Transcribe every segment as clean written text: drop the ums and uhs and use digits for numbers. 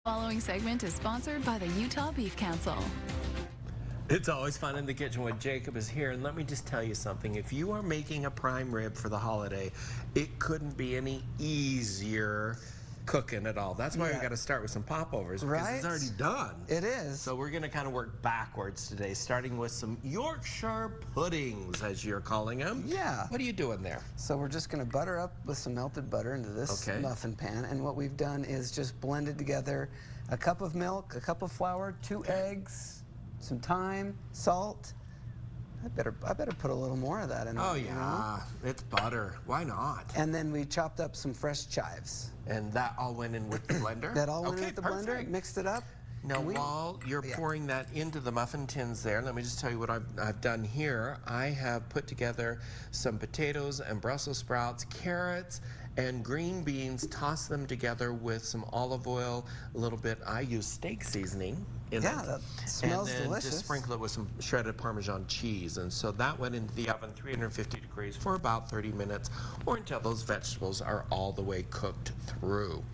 Following segment is sponsored by the Utah Beef Council. It's always fun in the kitchen when Jacob is here, and let me just tell you something. If you are making a prime rib for the holiday, it couldn't be any easier cooking at all. That's why we got to start with some popovers, because it's already done. It is. So we're going to kind of work backwards today, starting with some Yorkshire puddings, as you're calling them. Yeah. What are you doing there? So we're just going to butter up with some melted butter into this muffin pan, and what we've done is just blended together a cup of milk, a cup of flour, 2 eggs, some thyme, salt. I better put a little more of that in there. Oh yeah, it's butter. Why not? And then we chopped up some fresh chives. And that all went in with the blender? That all went in with the blender, mixed it up. Now, while you're pouring that into the muffin tins there, let me just tell you what I've done here. I have put together some potatoes and Brussels sprouts, carrots, and green beans, toss them together with some olive oil, a little bit. I use steak seasoning in it. Yeah, that smells delicious. And then just sprinkle it with some shredded Parmesan cheese. And so that went into the oven, 350 degrees, for about 30 minutes, or until those vegetables are all the way cooked through.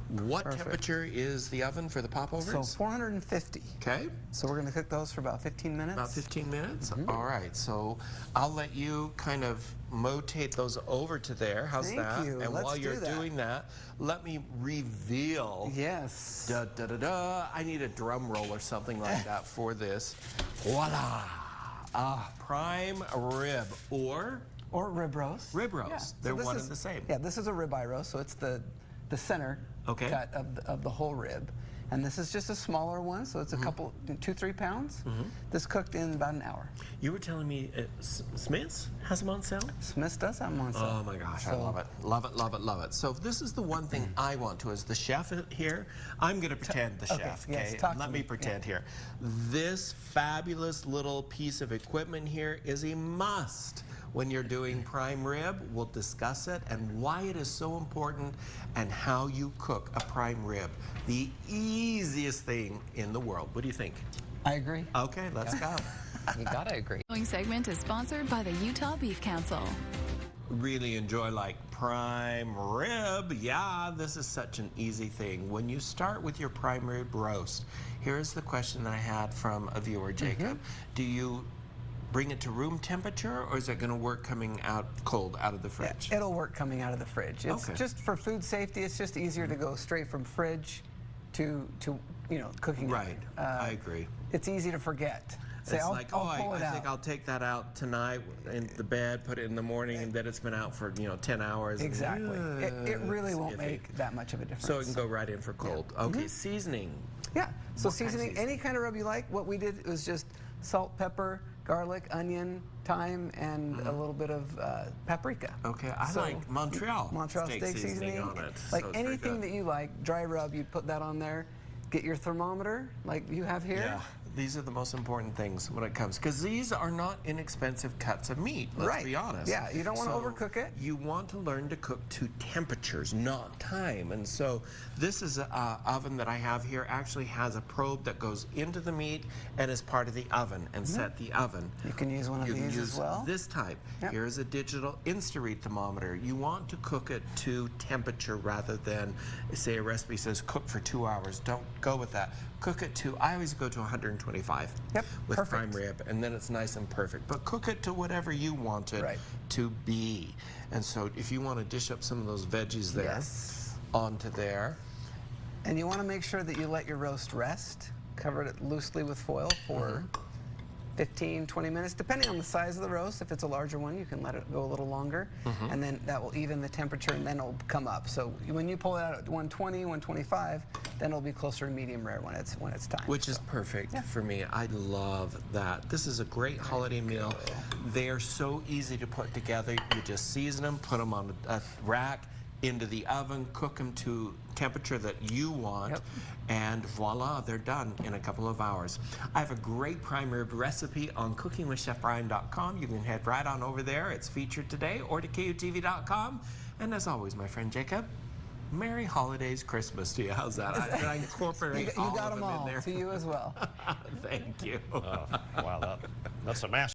What temperature is the oven for the popovers? So 450. Okay. So we're going to cook those for about 15 minutes. About 15 minutes? All right. So I'll let you kind of rotate those over to there. How's that? Thank you. And while you're doing that, let me reveal. Yes. Da, da, da, da. I need a drum roll or something like that for this. Voila. Prime rib or rib roast. Rib roast. Yeah. They're one and the same. Yeah, this is a ribeye roast, so it's the center cut of the whole rib. And this is just a smaller one, so it's a couple, 2-3 pounds. This cooked in about an hour. You were telling me Smith's has them on sale? Smith's does have them on sale. Oh my gosh, I love it. Love it, love it, love it. So this is the one thing I want to, as the chef here, I'm going to pretend the chef, okay? Yes, Let me pretend here. This fabulous little piece of equipment here is a must when you're doing prime rib. We'll discuss it and why it is so important and how you cook a prime rib. The easiest thing in the world. What do you think? I agree. Okay, let's go. You gotta agree. The following segment is sponsored by the Utah Beef Council. Really enjoy like prime rib. Yeah, this is such an easy thing. When you start with your prime rib roast, here's the question that I had from a viewer, Jacob. Do you bring it to room temperature, or is it going to work coming out cold out of the fridge? Yeah, it'll work coming out of the fridge. It's just for food safety. It's just easier to go straight from fridge to cooking. Right. I agree. It's easy to forget. Say, it's I'll like, pull it I think I'll take that out tonight in the bed, put it in the morning, and then it's been out for 10 hours. Exactly. It really won't make that much of a difference. So it can go right in for cold. Okay, seasoning. Yeah. So seasoning, any kind of rub you like. What we did was just salt, pepper, garlic, onion, thyme, and a little bit of paprika. Okay, I like Montreal steak seasoning on it. Like anything that you like, dry rub, you put that on there. Get your thermometer, like you have here. Yeah, these are the most important things when it comes, because these are not inexpensive cuts of meat, let's be honest. Yeah, you don't want to overcook it. You want to learn to cook to temperatures, not time. And so this is an oven that I have here, actually has a probe that goes into the meat and is part of the oven and set the oven. You can use one of these as well. This type. Here's a digital Insta-read thermometer. You want to cook it to temperature rather than, say a recipe says cook for 2 hours. Don't go with that. Cook it to, I always go to 125 with prime rib, and then it's nice and perfect. But cook it to whatever you want it to be. And so if you want to dish up some of those veggies there onto there. And you want to make sure that you let your roast rest. Cover it loosely with foil for 15, 20 minutes, depending on the size of the roast. If it's a larger one, you can let it go a little longer, and then that will even the temperature, and then it'll come up. So when you pull it out at 120, 125, then it'll be closer to medium rare when it's time. Which is perfect for me. I love that. This is a great holiday meal. They are so easy to put together. You just season them, put them on a rack, into the oven, cook them to temperature that you want, and voila, they're done in a couple of hours. I have a great prime rib recipe on cookingwithchefbryan.com. You can head right on over there. It's featured today, or to KUTV.com. And as always, my friend Jacob, Merry Holidays, Christmas to you. How's that? I incorporate all of them in there. To you as well. Thank you. Wow, that's a master.